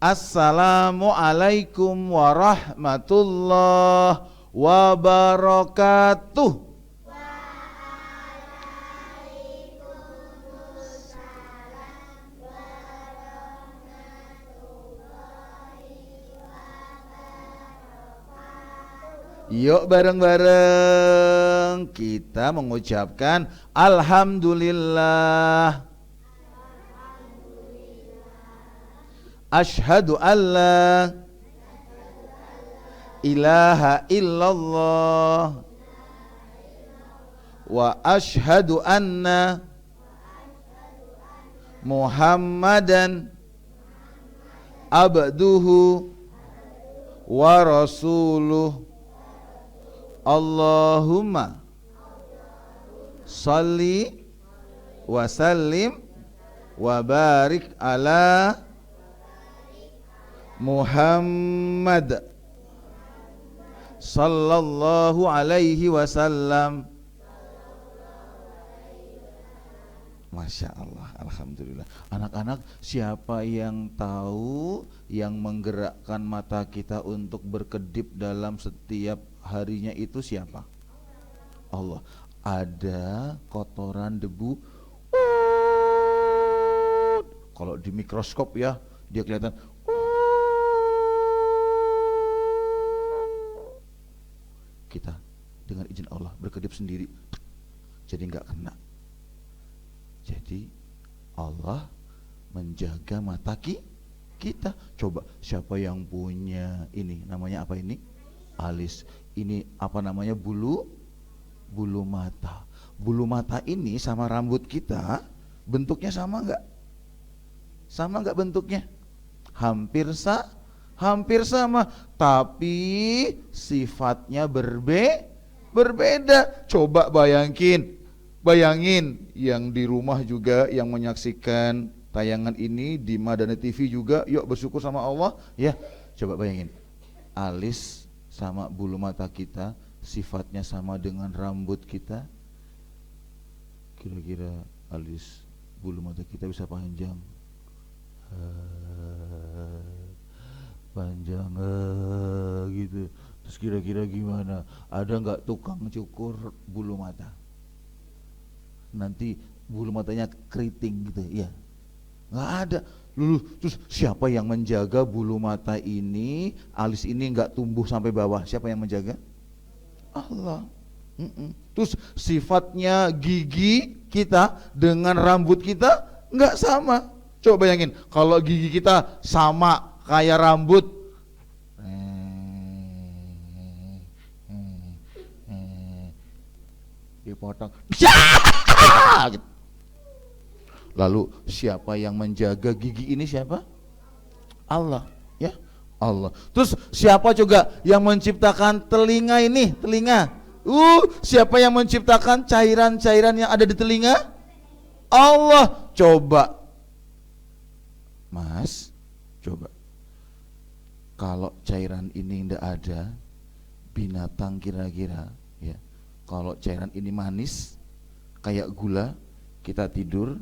Assalamualaikum warahmatullahi wabarakatuh. Yuk bareng-bareng kita mengucapkan Alhamdulillah. Asyhadu alla ilaha illallah wa asyhadu anna Muhammadan abduhu wa rasuluh. Allahumma salli wa sallim wa barik ala Muhammad sallallahu alaihi wasallam. Masya Allah, alhamdulillah. Anak-anak, siapa yang tahu yang menggerakkan mata kita untuk berkedip dalam setiap harinya itu siapa? Allah. Ada kotoran debu. Kalau di mikroskop ya, dia kelihatan. Kita dengan izin Allah berkedip sendiri, jadi nggak kena. Jadi Allah menjaga mata kita. Coba siapa yang punya ini, namanya apa ini? Alis. Ini apa namanya? Bulu mata. Bulu mata ini sama rambut kita bentuknya sama nggak? Sama nggak bentuknya? Hampir sama, tapi sifatnya berbeda. Coba bayangin yang di rumah juga yang menyaksikan tayangan ini di Madani TV juga, yuk bersyukur sama Allah ya. Coba bayangin, alis sama bulu mata kita sifatnya sama dengan rambut kita. Kira-kira alis bulu mata kita bisa panjang gitu. Terus kira-kira gimana? Ada nggak tukang cukur bulu mata? Nanti bulu matanya keriting gitu ya? Nggak ada. Terus siapa yang menjaga bulu mata ini, alis ini nggak tumbuh sampai bawah? Siapa yang menjaga? Allah. Terus sifatnya gigi kita dengan rambut kita nggak sama. Coba bayangin, kalau gigi kita sama kayak rambut, dipotong. Lalu siapa yang menjaga gigi ini? Siapa? Allah, ya Allah. Terus siapa juga yang menciptakan telinga ini? Telinga. Siapa yang menciptakan cairan-cairan yang ada di telinga? Allah. Coba, Mas, coba. Kalau cairan ini tidak ada, binatang kira-kira, ya. Kalau cairan ini manis, kayak gula, kita tidur,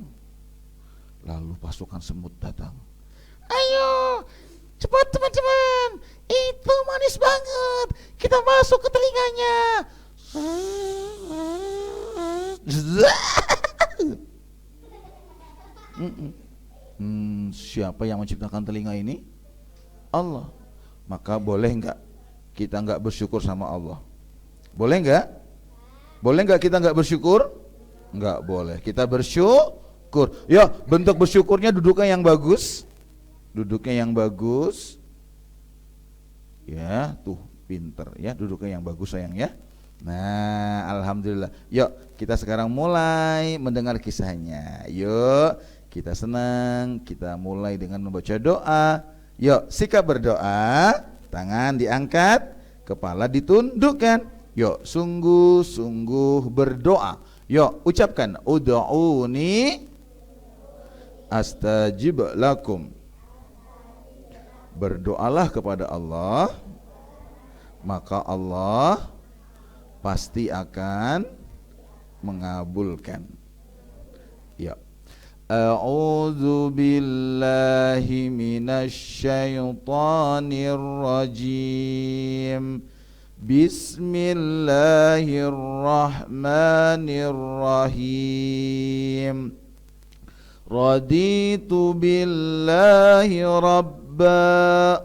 lalu pasukan semut datang. Ayo, cepat teman-teman, itu manis banget, kita masuk ke telinganya. Siapa yang menciptakan telinga ini? Allah. Maka boleh enggak kita enggak bersyukur sama Allah? Boleh enggak? Boleh enggak kita enggak bersyukur? Enggak boleh. Kita bersyukur. Ya, bentuk bersyukurnya duduknya yang bagus. Duduknya yang bagus. Ya, tuh pinter ya, duduknya yang bagus sayang ya. Nah, alhamdulillah. Yuk, kita sekarang mulai mendengar kisahnya. Yuk, kita senang, kita mulai dengan membaca doa. Yuk, sikap berdoa, tangan diangkat, kepala ditundukkan. Yuk, sungguh-sungguh berdoa. Yuk, ucapkan ud'uni astajib lakum. Berdoalah kepada Allah, maka Allah pasti akan mengabulkan. Ya. A'udzu billahi minasy syaithanir rajim. Bismillahirrahmanirrahim. Raditu billahi rabba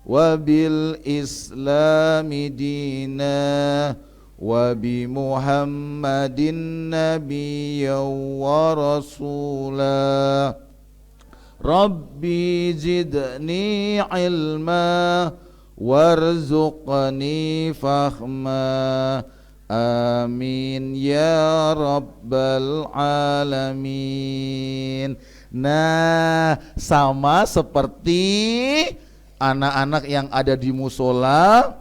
wa bil islami dina wa bi Muhammadin nabiyyan wa rasula. Rabbi zidni ilma warzuqni fahma. Amin ya rabbal alamin. Nah, sama seperti anak-anak yang ada di musola.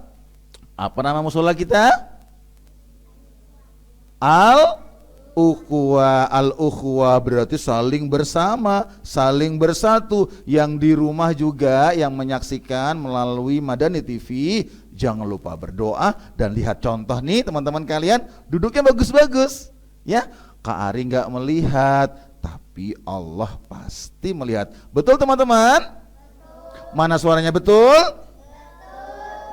Apa nama musola kita? Al-Ukhuwah. Al-Ukhuwah berarti saling bersama, saling bersatu. Yang di rumah juga yang menyaksikan melalui Madani TV, jangan lupa berdoa dan lihat contoh nih teman-teman kalian, duduknya bagus-bagus ya. Kak Ari nggak melihat, tapi Allah pasti melihat. Betul teman-teman? Mana suaranya betul?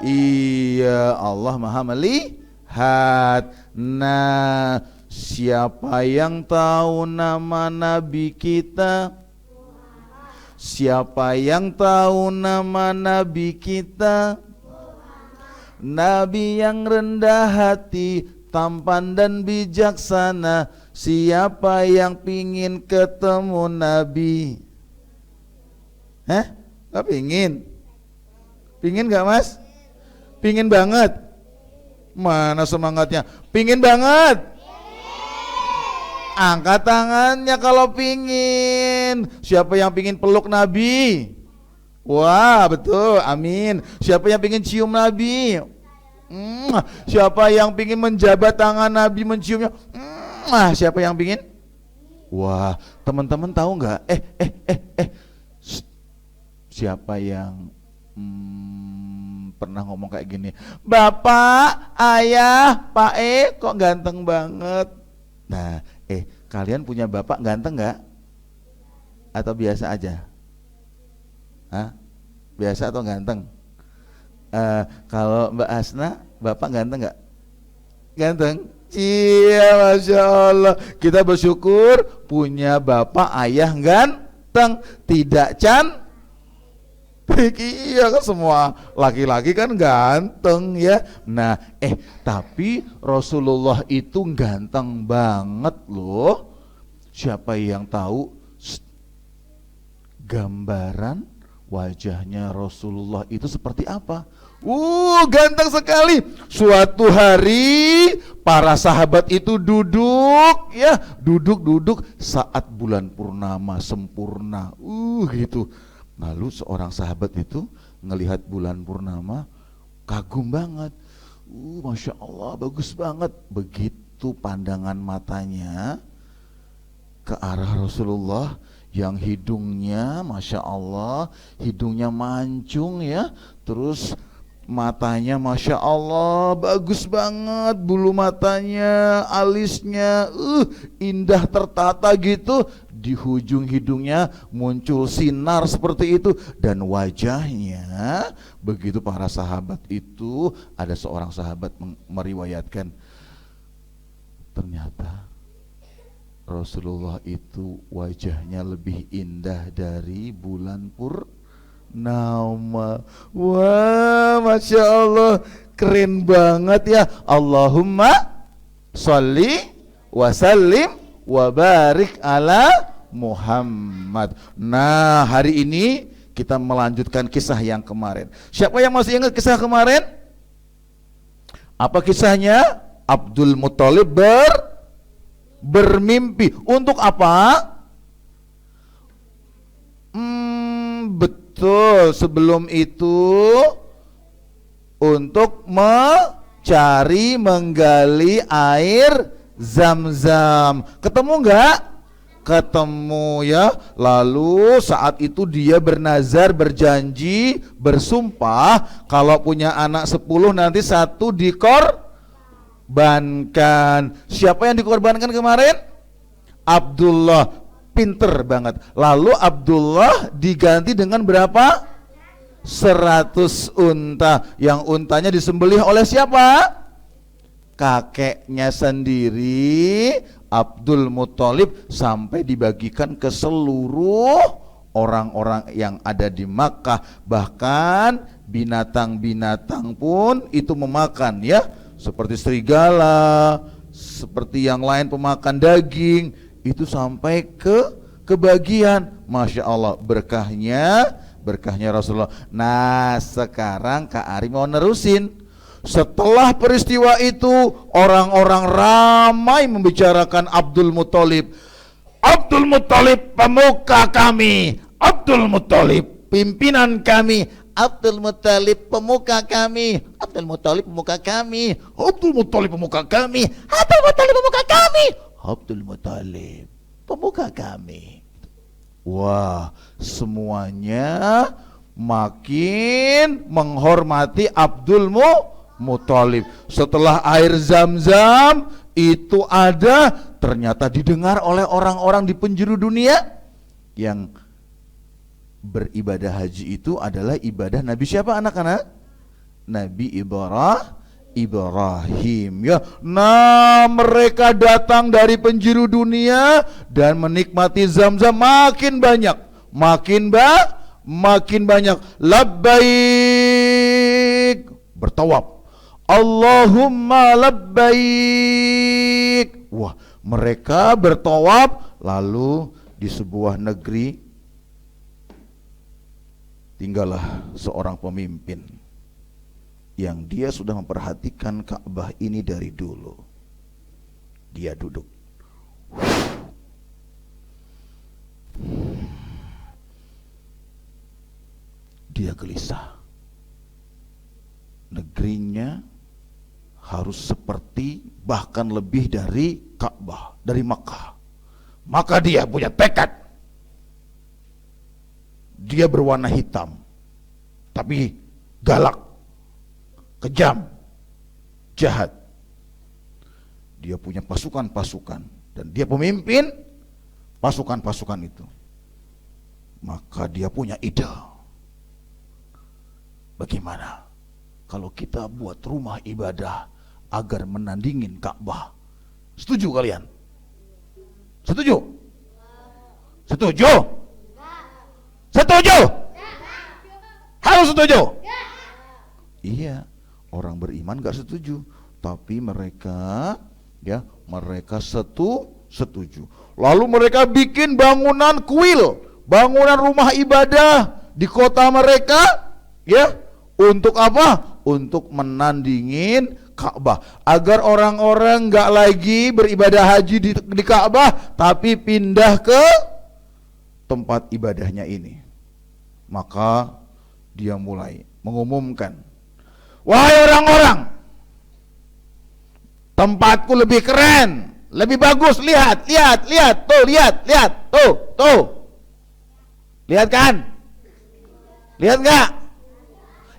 Iya, Allah Maha melihat. Nah, siapa yang tahu nama Nabi kita? Siapa yang tahu nama Nabi kita? Nabi yang rendah hati, tampan dan bijaksana. Siapa yang pingin ketemu Nabi? Gak pingin? Pingin gak mas? Pingin banget? Mana semangatnya? Pingin banget? Angkat tangannya kalau pingin. Siapa yang pingin peluk Nabi? Wah betul, amin. Siapa yang pingin cium Nabi? Siapa yang pingin menjabat tangan Nabi, menciumnya? Siapa yang pingin? Wah, teman-teman tahu nggak? Siapa yang pernah ngomong kayak gini? Bapak, ayah, Pak kok ganteng banget. Nah, kalian punya bapak ganteng nggak? Atau biasa aja? Biasa atau ganteng? Kalau Mbak Asna, bapak ganteng nggak? Ganteng? Iya, Masya Allah. Kita bersyukur punya bapak ayah ganteng, tidak cantik. Iya kan, semua laki-laki kan ganteng ya. Nah, tapi Rasulullah itu ganteng banget loh. Siapa yang tahu gambaran wajahnya Rasulullah itu seperti apa? Ganteng sekali. Suatu hari para sahabat itu duduk saat bulan purnama sempurna. Gitu. Lalu seorang sahabat itu ngelihat bulan purnama, kagum banget. Masya Allah, bagus banget. Begitu pandangan matanya ke arah Rasulullah yang hidungnya, Masya Allah, hidungnya mancung ya. Terus matanya Masya Allah, bagus banget. Bulu matanya, alisnya, indah tertata gitu. Di ujung hidungnya muncul sinar seperti itu. Dan wajahnya, begitu para sahabat itu, ada seorang sahabat meriwayatkan, ternyata Rasulullah itu wajahnya lebih indah dari bulan purnama. Wah, Masya Allah, keren banget ya. Allahumma sholli wa sallim wa barik ala Muhammad. Nah, hari ini kita melanjutkan kisah yang kemarin. Siapa yang masih ingat kisah kemarin? Apa kisahnya? Abdul Muthalib bermimpi. Untuk apa? Betul, sebelum itu untuk mencari, menggali air Zam-Zam. Ketemu enggak? Ketemu ya. Lalu saat itu dia bernazar, berjanji, bersumpah kalau punya anak 10 nanti 1 dikorbankan. Siapa yang dikorbankan kemarin? Abdullah. pinter banget. Lalu Abdullah diganti dengan berapa? 100 unta. Yang untanya disembelih oleh siapa? Kakeknya sendiri, Abdul Muthalib, sampai dibagikan ke seluruh orang-orang yang ada di Makkah. Bahkan binatang-binatang pun itu memakan, ya, seperti serigala, seperti yang lain pemakan daging, itu sampai ke kebagian. Masya Allah, berkahnya Rasulullah. Nah, sekarang Kak Ari mau nerusin. Setelah peristiwa itu, orang-orang ramai membicarakan Abdul Muthalib. Abdul Muthalib pemuka kami, Abdul Muthalib pimpinan kami, Abdul Muthalib pemuka kami, Abdul Muthalib pemuka kami, Abdul Muthalib pemuka kami, Abdul Muthalib pemuka kami, Abdul Muthalib pemuka kami. Wah, semuanya makin menghormati Abdul Muthalib. Setelah air Zam-Zam itu ada, ternyata didengar oleh orang-orang di penjuru dunia yang beribadah haji itu adalah ibadah Nabi siapa anak-anak? Nabi Ibrahim, ya. Nah, mereka datang dari penjuru dunia dan menikmati Zam-Zam makin banyak, makin banyak. Labbaik, bertawaf. Allahumma labbaik. Wah, mereka bertawaf. Lalu di sebuah negeri tinggallah seorang pemimpin yang dia sudah memperhatikan Ka'bah ini dari dulu. Dia duduk. Dia gelisah. Negerinya harus seperti, bahkan lebih dari Ka'bah, dari Makkah. Maka dia punya tekad. Dia berwarna hitam, tapi galak, kejam, jahat. Dia punya pasukan-pasukan dan dia pemimpin pasukan-pasukan itu. Maka dia punya ide. Bagaimana kalau kita buat rumah ibadah agar menandingin Ka'bah? Setuju kalian? Setuju? Setuju? Setuju? Harus setuju? Iya, orang beriman gak setuju, tapi mereka setuju. Lalu mereka bikin bangunan kuil, bangunan rumah ibadah di kota mereka, ya. Untuk apa? Untuk menandingin Ka'bah, agar orang-orang gak lagi beribadah haji di Ka'bah, tapi pindah ke tempat ibadahnya ini. Maka dia mulai mengumumkan, wahai orang-orang, tempatku lebih keren, lebih bagus. Lihat, tuh, lihat kan? Lihat nggak?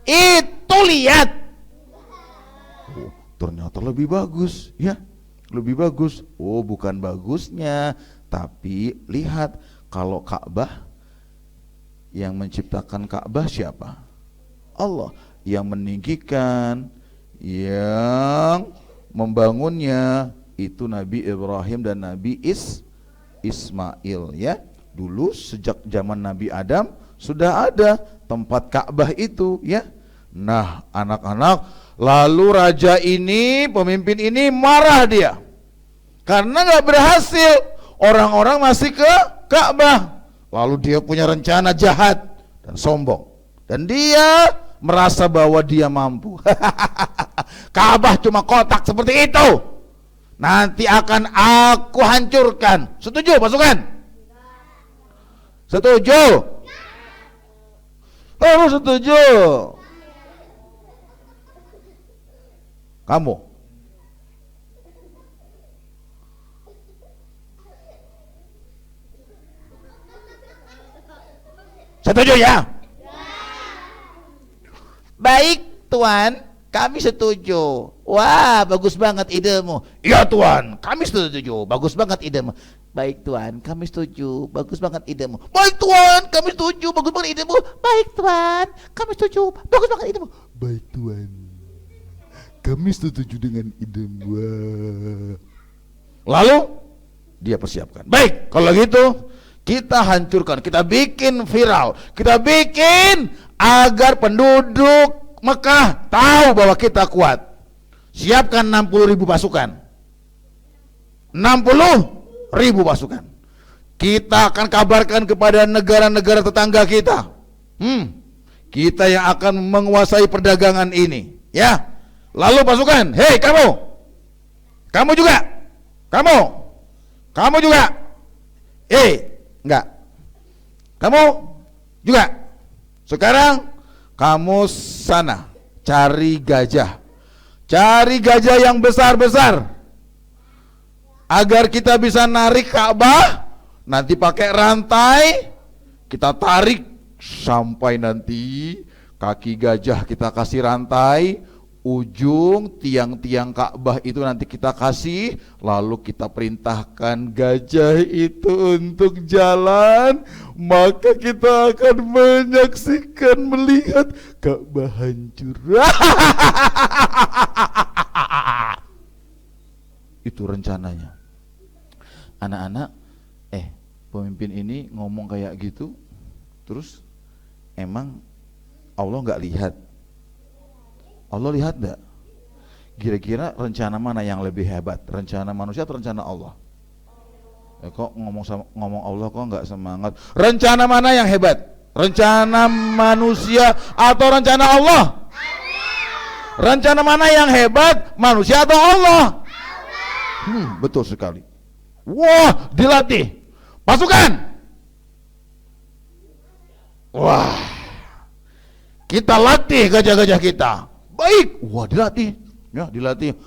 Itu lihat. Oh, ternyata lebih bagus, ya, lebih bagus. Oh, bukan bagusnya, tapi lihat, kalau Ka'bah, yang menciptakan Ka'bah siapa? Allah. Yang meninggikan, yang membangunnya itu Nabi Ibrahim dan Nabi Ismail, ya. Dulu sejak zaman Nabi Adam sudah ada tempat Ka'bah itu, ya. Nah, anak-anak, lalu raja ini, pemimpin ini marah dia karena gak berhasil, orang-orang masih ke Ka'bah. Lalu dia punya rencana jahat dan sombong, dan dia merasa bahwa dia mampu. Ka'bah cuma kotak seperti itu, nanti akan aku hancurkan. Setuju pasukan? Setuju? Harus setuju. Kamu? Setuju ya? Baik Tuan, kami setuju. Wah, bagus banget idemu. Iya Tuan, kami setuju. Bagus banget idemu. Baik Tuan, kami setuju. Bagus banget idemu. Baik Tuan, kami setuju. Bagus banget idemu. Baik Tuan, kami setuju. Bagus banget idemu. Baik Tuan, kami setuju dengan idemu. Lalu dia persiapkan. Baik, kalau gitu kita hancurkan, kita bikin viral, kita bikin agar penduduk Mekah tahu bahwa kita kuat. Siapkan 60.000 pasukan. 60.000 pasukan. Kita akan kabarkan kepada negara-negara tetangga kita. Kita yang akan menguasai perdagangan ini, ya. Lalu pasukan, hei kamu juga, kamu juga, enggak, kamu juga. Sekarang kamu sana cari gajah yang besar-besar agar kita bisa narik Ka'bah. Nanti pakai rantai kita tarik sampai nanti kaki gajah kita kasih rantai, ujung tiang-tiang Ka'bah itu nanti kita kasih, lalu kita perintahkan gajah itu untuk jalan, maka kita akan menyaksikan, melihat Ka'bah hancur. Itu rencananya. Anak-anak, pemimpin ini ngomong kayak gitu, terus emang Allah nggak lihat? Allah lihat enggak? Kira-kira rencana mana yang lebih hebat? Rencana manusia atau rencana Allah? Kok ngomong Allah kok enggak semangat? Rencana mana yang hebat? Rencana manusia atau rencana Allah? Rencana mana yang hebat? Manusia atau Allah? Betul sekali. Wah, dilatih. Pasukan. Wah. Kita latih gajah-gajah kita. Baik, wah dilatih, ya dilatih.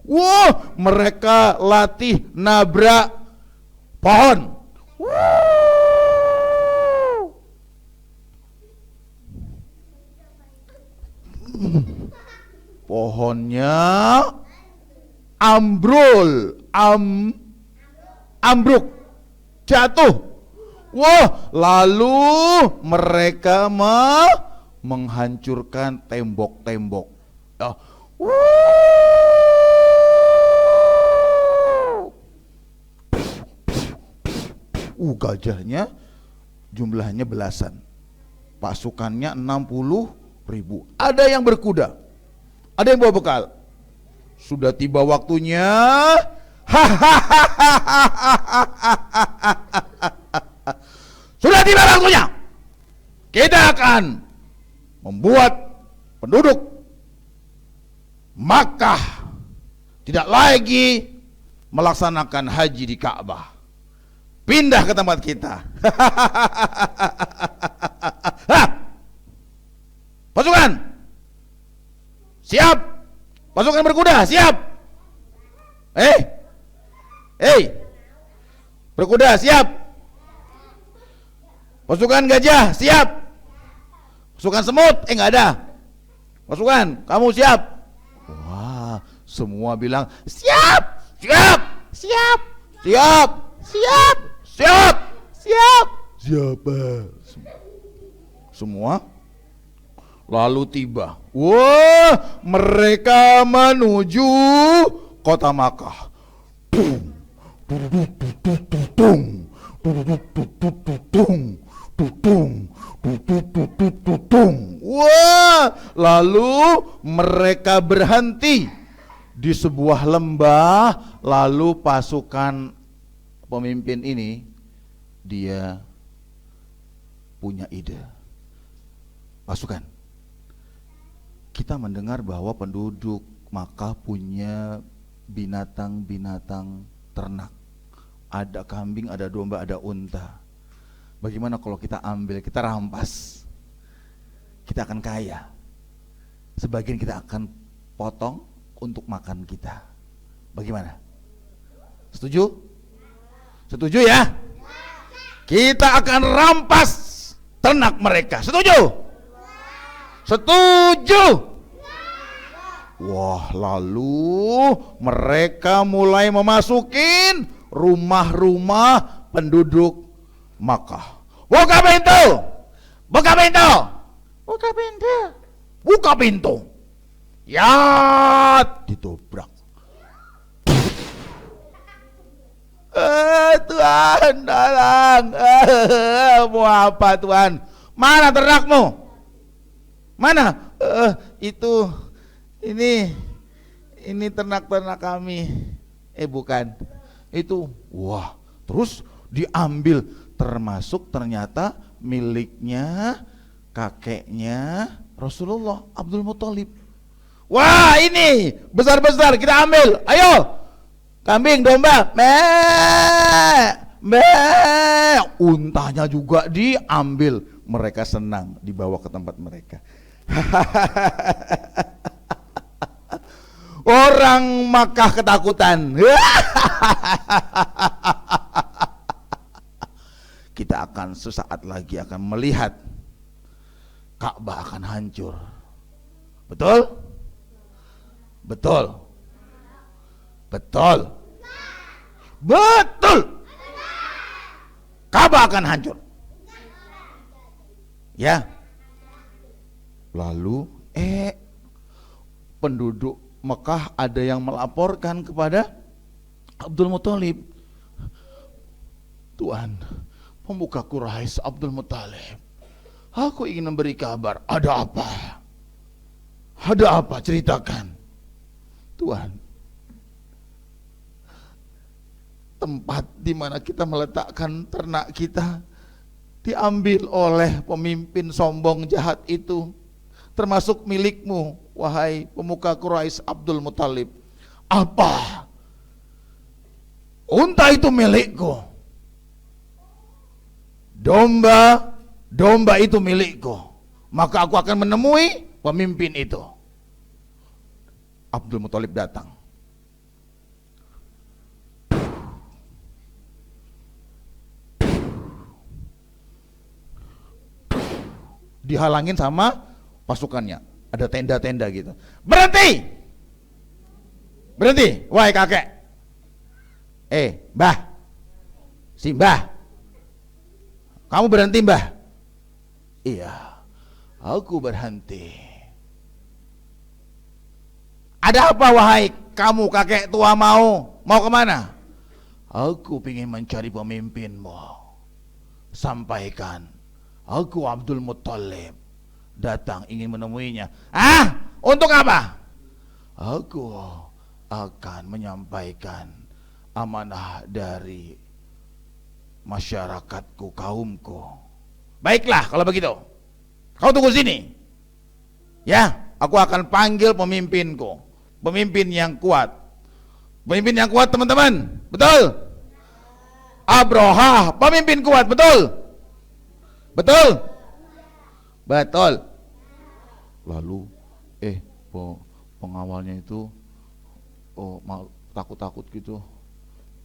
Wah, mereka latih nabrak pohon. Pohonnya ambruk, jatuh. Wah, lalu mereka menghancurkan tembok-tembok. Gajahnya jumlahnya belasan, pasukannya 60.000. Ada yang berkuda, ada yang bawa bekal. Sudah tiba waktunya. Sudah tiba waktunya. Kita akan membuat penduduk Makkah tidak lagi melaksanakan haji di Ka'bah. Pindah ke tempat kita. Pasukan siap, pasukan berkuda siap. Berkuda siap. Pasukan gajah siap. Pasukan semut enggak ada. Pasukan kamu siap. Wah, semua bilang siap, siap, siap, siap, siap, siap, siap. Siapa? Semua lalu tiba. Wah, mereka menuju kota Makkah. Wah, lalu mereka berhenti di sebuah lembah. Lalu pasukan pemimpin ini dia punya ide. Pasukan, kita mendengar bahwa penduduk Makkah punya binatang-binatang ternak. Ada kambing, ada domba, ada unta. Bagaimana kalau kita ambil, kita rampas? Kita akan kaya. Sebagian kita akan potong untuk makan kita. Bagaimana? Setuju? Setuju ya? Kita akan rampas ternak mereka. Setuju? Setuju? Wah, lalu mereka mulai memasukin rumah-rumah penduduk Makkah. Buka pintu! Buka pintu! Buka pintu! Buka pintu! Ya, ditobrak. Tuhan, tolong. Mau apa Tuhan? Mana ternakmu? Mana? Ini ternak-ternak kami. Bukan. Itu. Wah, terus diambil, termasuk ternyata miliknya kakeknya Rasulullah, Abdul Muthalib. Wah, ini besar-besar, kita ambil. Ayo. Kambing, domba, untanya juga diambil. Mereka senang, dibawa ke tempat mereka. Orang Makkah ketakutan. Kita akan sesaat lagi akan melihat Ka'bah akan hancur. Betul? Betul. Betul. Betul. Ka'bah akan hancur. Ya. Lalu penduduk Mekah ada yang melaporkan kepada Abdul Muthalib. Tuan, pemuka Quraisy Abdul Muthalib, aku ingin memberi kabar. Ada apa? Ada apa? Ceritakan. Tuan, tempat di mana kita meletakkan ternak kita diambil oleh pemimpin sombong jahat itu, termasuk milikmu, wahai pemuka Quraisy Abdul Muthalib. Apa? Unta itu milikku. Domba itu milikku. Maka aku akan menemui pemimpin itu. Abdul Muthalib datang. Dihalangin sama pasukannya. Ada tenda-tenda gitu. Berhenti! Berhenti, wahai kakek. Mbah. Si Mbah. Kamu berhenti, Mbah? Iya, aku berhenti. Ada apa wahai kamu kakek tua, mau kemana? Aku ingin mencari pemimpinmu. Sampaikan, aku Abdul Muthalib datang ingin menemuinya. Untuk apa? Aku akan menyampaikan amanah dari masyarakatku, kaumku. Baiklah kalau begitu, kau tunggu sini. Ya, aku akan panggil pemimpinku, pemimpin yang kuat. Pemimpin yang kuat, teman-teman, betul? Abraha, pemimpin kuat, betul? Betul? Betul. Lalu pengawalnya itu takut-takut gitu.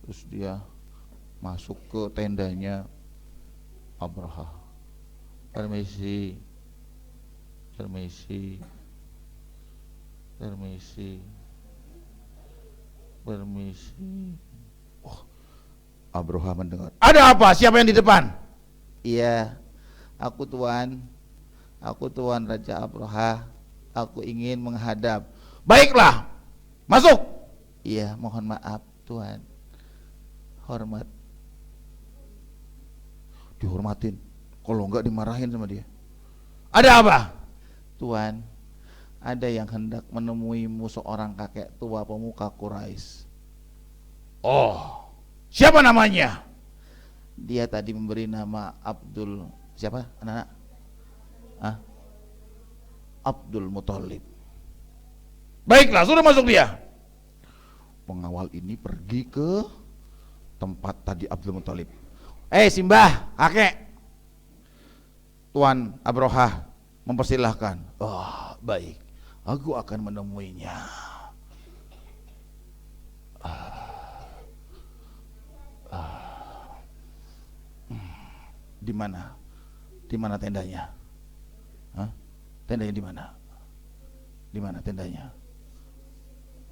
Terus dia masuk ke tendanya Abraha. Permisi. Abraha mendengar. Ada apa? Siapa yang di depan? Iya, aku tuan Raja Abraha. Aku ingin menghadap. Baiklah, masuk. Iya, mohon maaf tuan. Hormat. Dihormatin. Kalau enggak dimarahin sama dia. Ada apa? Tuan, ada yang hendak menemuimu, seorang kakek tua pemuka Quraisy. Oh, siapa namanya? Dia tadi memberi nama Abdul, siapa anak-anak? Abdul Muthalib. Baiklah, suruh masuk dia. Pengawal ini pergi ke tempat tadi Abdul Muthalib. Simbah, kakek. Tuan Abraha mempersilahkan. Oh, baik. Aku akan menemuinya. Di mana? Di mana tendanya? Hah? Tendanya di mana? Di mana tendanya?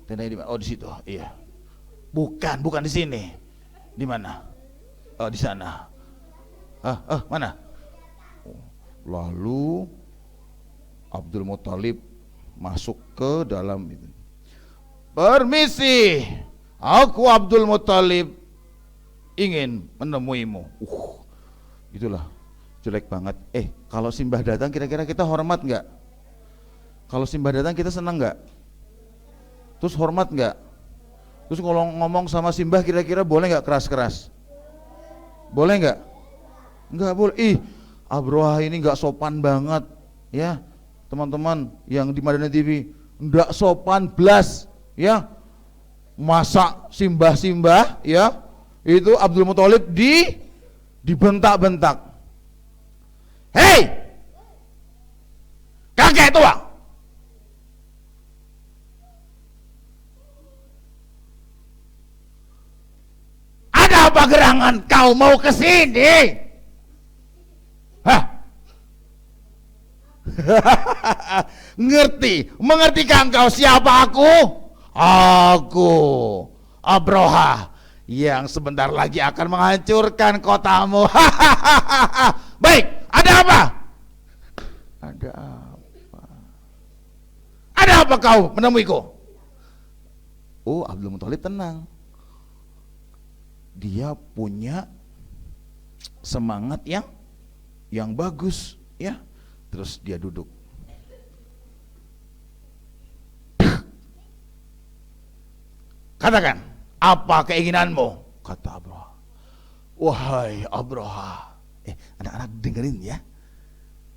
Tendanya di mana? Oh, di situ. Iya. Bukan di sini. Di mana? Oh, di sana. Mana? Lalu Abdul Muthalib masuk ke dalam itu. Permisi, aku Abdul Muthalib ingin menemuimu. Itulah jelek banget. Kalau Simbah datang kira-kira kita hormat nggak? Kalau Simbah datang kita senang nggak? Terus hormat nggak? Terus kalau ngomong sama Simbah kira-kira boleh nggak keras-keras? Boleh nggak? Nggak boleh. Abroha ini nggak sopan banget, ya teman-teman yang di Madani TV, nggak sopan blas, ya. Masa Simbah, ya itu Abdul Muthalib dibentak-bentak. Hei, kakek tua, ada apa gerangan kau mau ke sini? Mengertikah engkau siapa aku? Aku Abroha yang sebentar lagi akan menghancurkan kotamu. Baik, ada apa? Ada apa kau menemuiku? Oh, Abdul Muthalib tenang. Dia punya semangat yang bagus, ya. Terus dia duduk. Katakan, apa keinginanmu? Kata Abroha. Wahai Abroha. Anak-anak dengerin ya.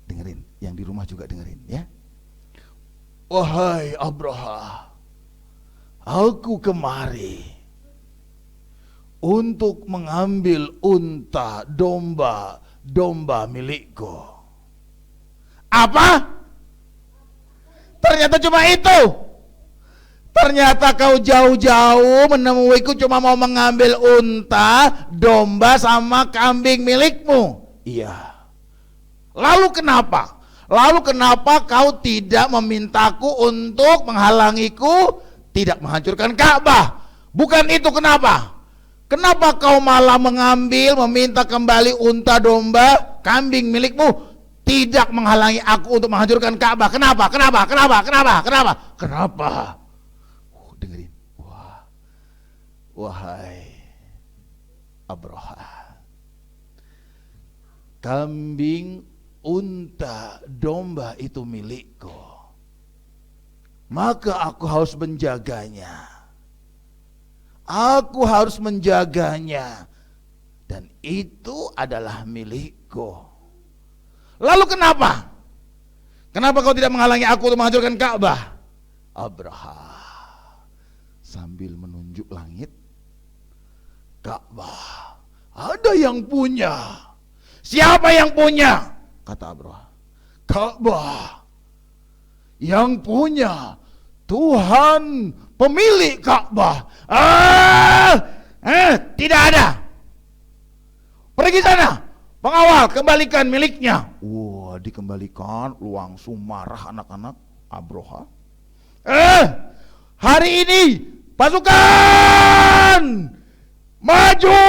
Dengerin, yang di rumah juga dengerin ya. Wahai Abroha, aku kemari untuk mengambil unta domba milikku. Apa? Ternyata cuma itu. Ternyata kau jauh-jauh menemuiku cuma mau mengambil unta, domba sama kambing milikmu. Iya. Lalu kenapa? Kau tidak memintaku untuk menghalangiku tidak menghancurkan Ka'bah? Bukan itu kenapa? Kenapa kau malah meminta kembali unta, domba, kambing milikmu? Tidak menghalangi aku untuk menghancurkan Ka'bah. Kenapa? Dengerin. Wahai Abroha, kambing, unta, domba itu milikku. Maka aku harus menjaganya. Dan itu adalah milikku. Lalu kenapa? Kenapa kau tidak menghalangi aku untuk menghancurkan Ka'bah? Abroha sambil menunjuk langit. Ka'bah ada yang punya. Siapa yang punya? Kata Abroha. Ka'bah yang punya Tuhan pemilik Ka'bah. Tidak ada. Pergi sana. Pengawal, kembalikan miliknya. Wah, dikembalikan. Langsung marah anak-anak Abroha. Hari ini pasukan maju.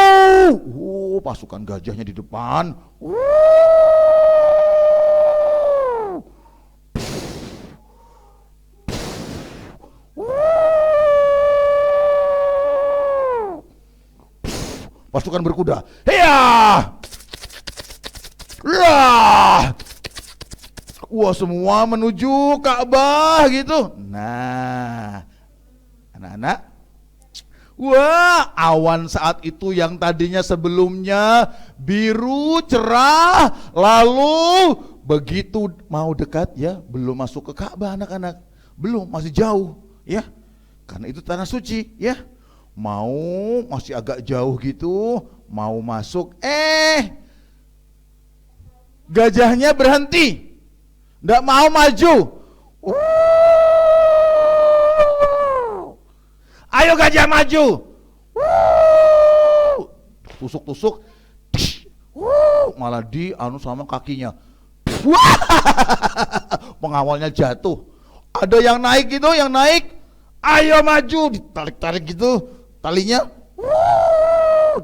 Pasukan gajahnya di depan. Pasukan berkuda. Wah, semua menuju Ka'bah gitu. Nah, anak-anak, wah, awan saat itu yang tadinya sebelumnya biru cerah, lalu begitu mau dekat ya, belum masuk ke Ka'bah anak-anak, belum, masih jauh ya, karena itu tanah suci ya, masih agak jauh gitu, mau masuk, gajahnya berhenti, nggak mau maju. Ayo gajah maju. Tusuk-tusuk. malah di anu sama kakinya. Wah, pengawalnya jatuh. Ada yang naik gitu, yang naik, ayo maju, ditarik-tarik gitu talinya,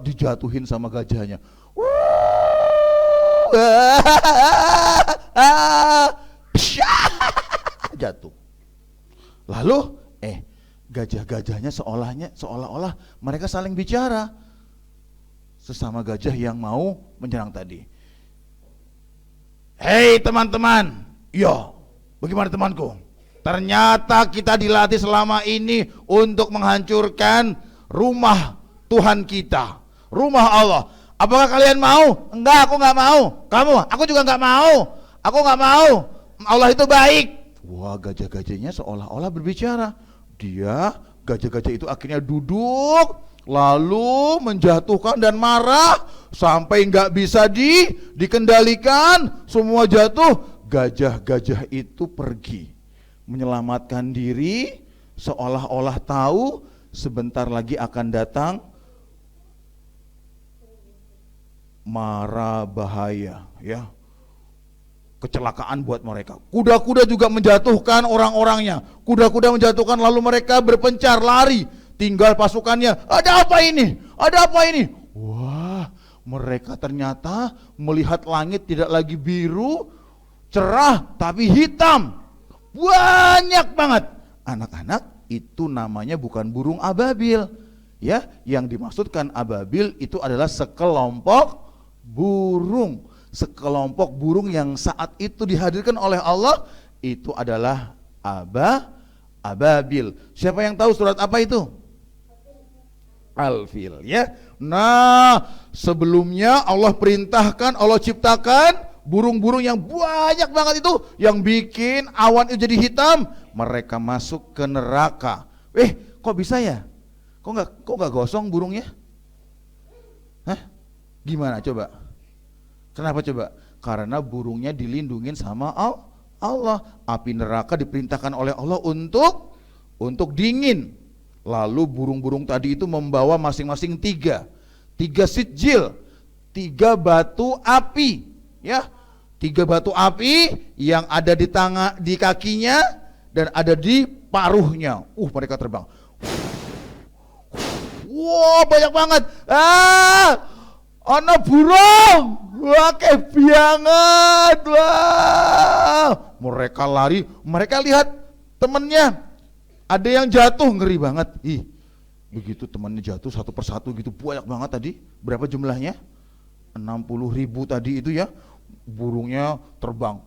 dijatuhin sama gajahnya. Jatuh. Lalu gajah-gajahnya seolah-olah mereka saling bicara. Sesama gajah yang mau menyerang tadi. Hei teman-teman, yo, bagaimana temanku? Ternyata kita dilatih selama ini untuk menghancurkan rumah Tuhan kita, rumah Allah. Apakah kalian mau? Enggak, aku nggak mau. Kamu? Aku juga nggak mau. Aku nggak mau. Allah itu baik. Wah, gajah-gajahnya seolah-olah berbicara. Gajah-gajah itu akhirnya duduk, lalu menjatuhkan dan marah sampai nggak bisa dikendalikan, semua jatuh. Gajah-gajah itu pergi menyelamatkan diri, seolah-olah tahu sebentar lagi akan datang mara bahaya, ya, kecelakaan buat mereka. Kuda-kuda juga menjatuhkan orang-orangnya. Kuda-kuda menjatuhkan, lalu mereka berpencar lari. Tinggal pasukannya. Ada apa ini? Ada apa ini? Wah, mereka ternyata melihat langit tidak lagi biru, cerah, tapi hitam. Banyak banget. Anak-anak, itu namanya bukan burung ababil. Ya, yang dimaksudkan ababil itu adalah sekelompok burung. Sekelompok burung yang saat itu dihadirkan oleh Allah, itu adalah ababil. Siapa yang tahu surat apa itu? Al-Fil, ya. Nah, sebelumnya Allah perintahkan, Allah ciptakan burung-burung yang banyak banget itu, yang bikin awan itu jadi hitam. Mereka masuk ke neraka. Kok bisa ya? Kok nggak gosong burungnya? Hah? Gimana coba? Kenapa coba? Karena burungnya dilindungin sama Allah. Api neraka diperintahkan oleh Allah untuk dingin. Lalu burung-burung tadi itu membawa masing-masing tiga sijil, 3 batu api, ya, 3 batu api yang ada di kakinya dan ada di paruhnya. Mereka terbang. Wow, banyak banget. Ana burung. Wah, banget. Wah. Mereka lari, mereka lihat temennya. Ada yang jatuh, ngeri banget. Begitu temannya jatuh satu persatu gitu, banyak banget tadi. Berapa jumlahnya? 60.000 tadi itu ya. Burungnya terbang.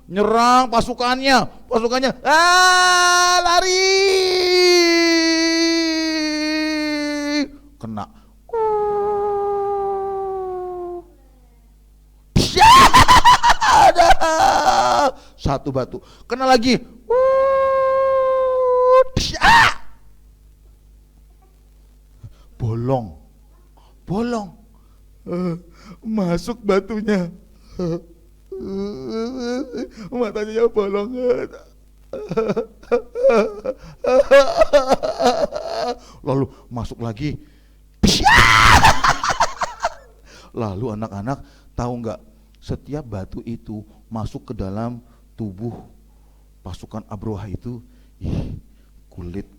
Nyerang pasukannya. Lari. Kena. Satu batu, kena lagi. Bolong. Masuk batunya. Matanya bolong. Lalu masuk lagi. Lalu anak-anak tahu nggak? Setiap batu itu masuk ke dalam tubuh pasukan Abroha itu,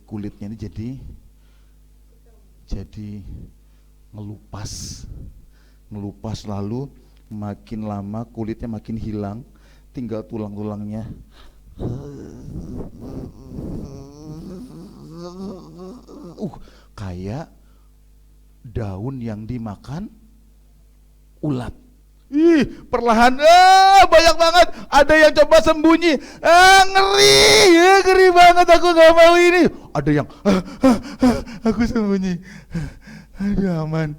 kulitnya ini jadi ngelupas, lalu makin lama kulitnya makin hilang, tinggal tulang-tulangnya. Kayak daun yang dimakan ulat. Perlahan, banyak banget. Ada yang coba sembunyi, ngeri banget, aku gak mau ini. Ada yang, aku sembunyi, aduh aman,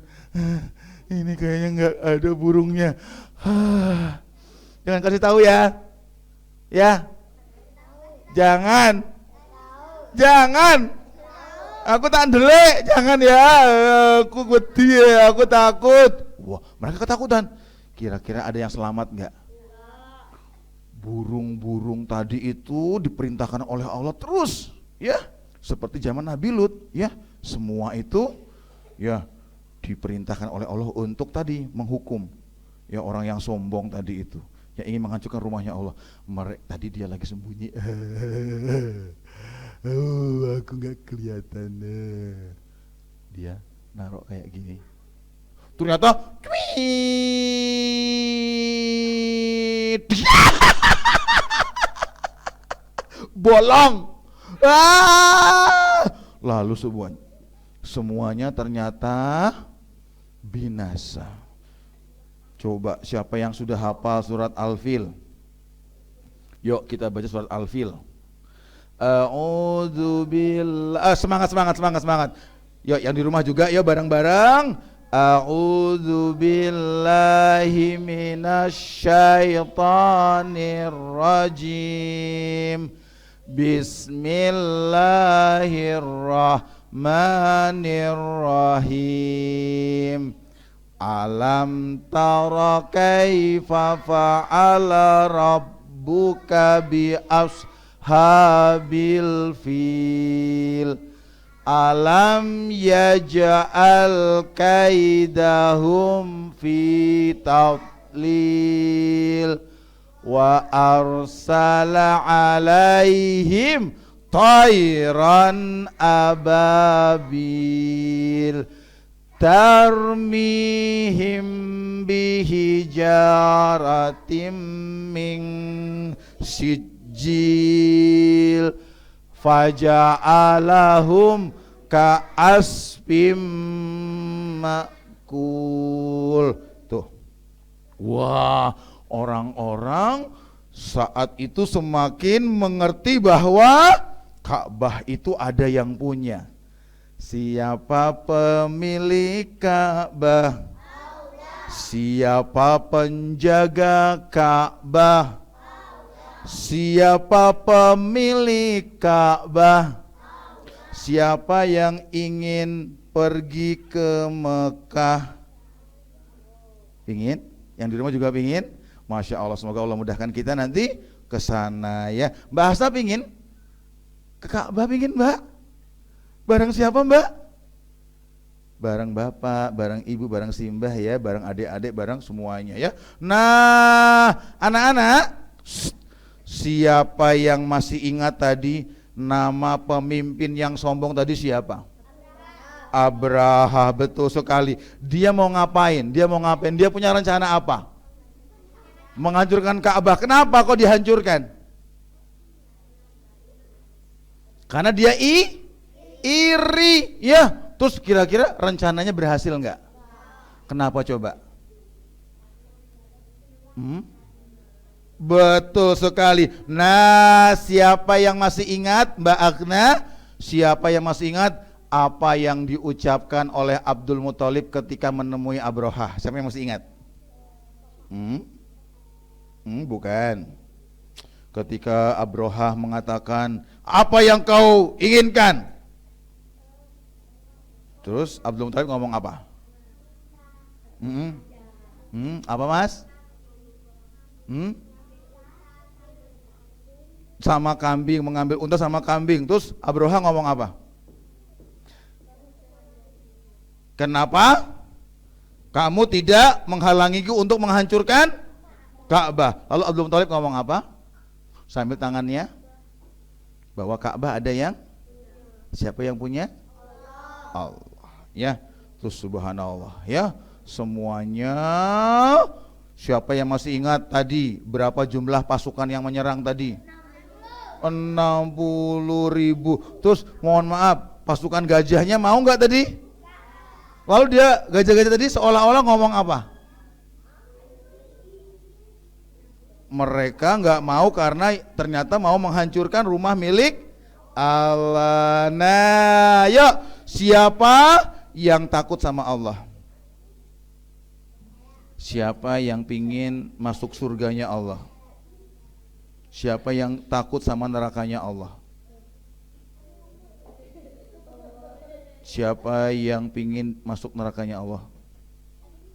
ini kayaknya gak ada burungnya. Jangan kasih tahu ya, jangan. Aku tak ndelek, jangan ya. Aku wedi, aku takut. Wah, mereka ketakutan. Kira-kira ada yang selamat nggak? Burung-burung tadi itu diperintahkan oleh Allah terus, ya, seperti zaman Nabi Lut, ya, semua itu ya diperintahkan oleh Allah untuk tadi menghukum ya orang yang sombong tadi itu, yang ingin menghancurkan rumahnya Allah. Tadi dia lagi sembunyi, oh, aku nggak kelihatan, dia naruh kayak gini, ternyata tweet bolong, lalu semuanya ternyata binasa. Coba siapa yang sudah hafal surat Al-Fil? Yuk kita baca surat Al-Fil. A'udzubillah, semangat. Yuk yang di rumah juga, yuk bareng-bareng. A'udzubillahi minasyaitonir rajim. Bismillahirrahmanirrahim. Alam tara kaifa fa'ala rabbuka bi ashabil fil. Alam yaj'al kaidahum fi tadlil wa arsala alaihim tayran ababil tarmihim bihijaratim min sijil faja'alahum ka'asfim ma'kul. Tuh, wah, orang-orang saat itu semakin mengerti bahwa Ka'bah itu ada yang punya. Siapa pemilik Ka'bah? Siapa penjaga Ka'bah? Siapa pemilik Ka'bah? Siapa yang ingin pergi ke Mekah? Ingin? Yang di rumah juga ingin? Masya Allah, semoga Allah mudahkan kita nanti ke sana ya. Mbak Hasna pingin? Ke Ka'bah pingin Mbak? Bareng siapa Mbak? Bareng bapak, bareng ibu, bareng simbah ya, bareng adik-adik, bareng semuanya ya. Nah, anak-anak, siapa yang masih ingat tadi nama pemimpin yang sombong tadi siapa? Abraha, betul sekali. Dia mau ngapain? Dia punya rencana apa? Menghancurkan Ka'bah. Kenapa kok dihancurkan? Karena dia iri, ya. Terus kira-kira rencananya berhasil nggak? Kenapa coba? Betul sekali. Nah, siapa yang masih ingat, Mbak Agna? Siapa yang masih ingat apa yang diucapkan oleh Abdul Muthalib ketika menemui Abraha? Siapa yang masih ingat? Bukan. Ketika Abraha mengatakan, apa yang kau inginkan? Terus Abdul Muthalib ngomong apa? Apa mas? Sama kambing, mengambil unta sama kambing. Terus Abraha ngomong apa? Kenapa kamu tidak menghalangiku untuk menghancurkan Ka'bah? Lalu Abdul Muthalib ngomong apa? Sambil tangannya, bahwa Ka'bah ada yang, siapa yang punya? Allah. Ya, terus subhanallah ya, semuanya. Siapa yang masih ingat tadi berapa jumlah pasukan yang menyerang tadi? 60.000. Terus mohon maaf, pasukan gajahnya mau nggak tadi? Lalu dia, gajah-gajah tadi seolah-olah ngomong apa? Mereka nggak mau karena ternyata mau menghancurkan rumah milik Allah. Nah, yuk, siapa yang takut sama Allah? Siapa yang pingin masuk surganya Allah? Siapa yang takut sama nerakanya Allah? Siapa yang pingin masuk nerakanya Allah?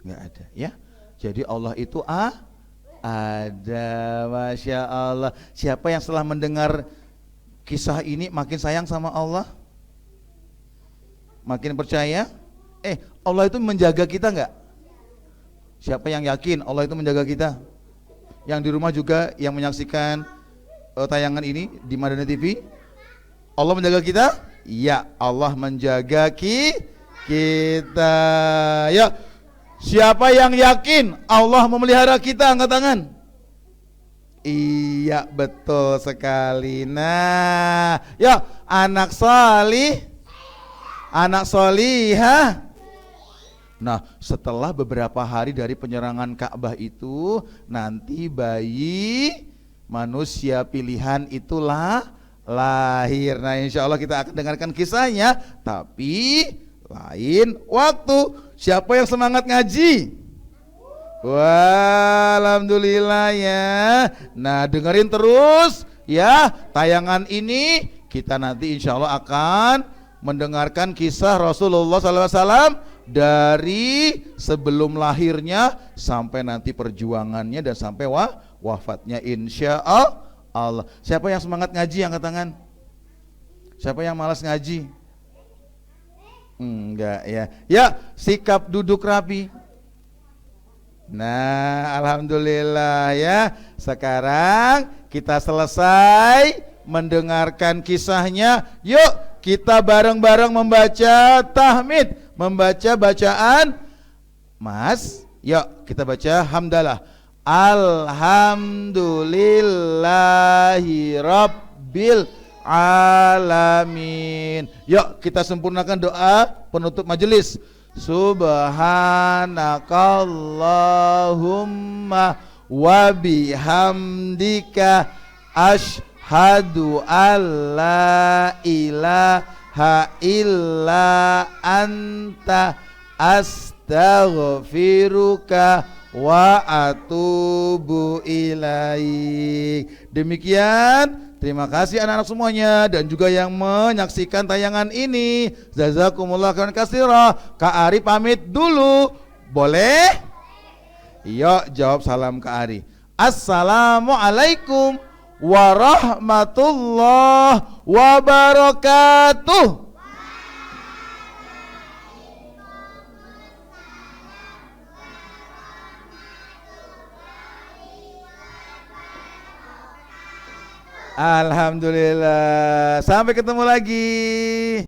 Nggak ada ya. Jadi Allah itu ada, Masya Allah. Siapa yang setelah mendengar kisah ini makin sayang sama Allah? Makin percaya? Allah itu menjaga kita enggak? Siapa yang yakin Allah itu menjaga kita? Yang di rumah juga yang menyaksikan tayangan ini di Madani TV, Allah menjaga kita? Iya, Allah menjaga kita. Ya, siapa yang yakin Allah memelihara kita? Angkat tangan. Iya, betul sekali. Nah, ya, anak salih, anak solihah. Nah, setelah beberapa hari dari penyerangan Ka'bah itu, nanti bayi manusia pilihan itulah lahir. Nah, insya Allah kita akan dengarkan kisahnya, tapi lain waktu. Siapa yang semangat ngaji? Wah, alhamdulillah ya. Nah, dengerin terus ya tayangan ini. Kita nanti insya Allah akan mendengarkan kisah Rasulullah SAW dari sebelum lahirnya sampai nanti perjuangannya dan sampai wafatnya insya Allah. Siapa yang semangat ngaji angkat tangan? Siapa yang malas ngaji? Enggak ya. Ya, sikap duduk rapi. Nah, alhamdulillah ya. Sekarang kita selesai mendengarkan kisahnya. Yuk kita bareng-bareng membaca tahmid, membaca bacaan Mas. Yuk kita baca hamdalah. Alhamdulillahi Rabbil Alamin. Yuk kita sempurnakan doa penutup majelis. Subhanakallahumma wa bihamdika asyhadu alla ilaha illa anta astaghfiruka wa atubu ilaik. Demikian, terima kasih anak-anak semuanya dan juga yang menyaksikan tayangan ini. Jazakumullah khairan katsira. Kak Ari pamit dulu. Boleh? Yuk jawab salam Kak Ari. Assalamualaikum warahmatullahi wabarakatuh. Alhamdulillah. Sampai ketemu lagi.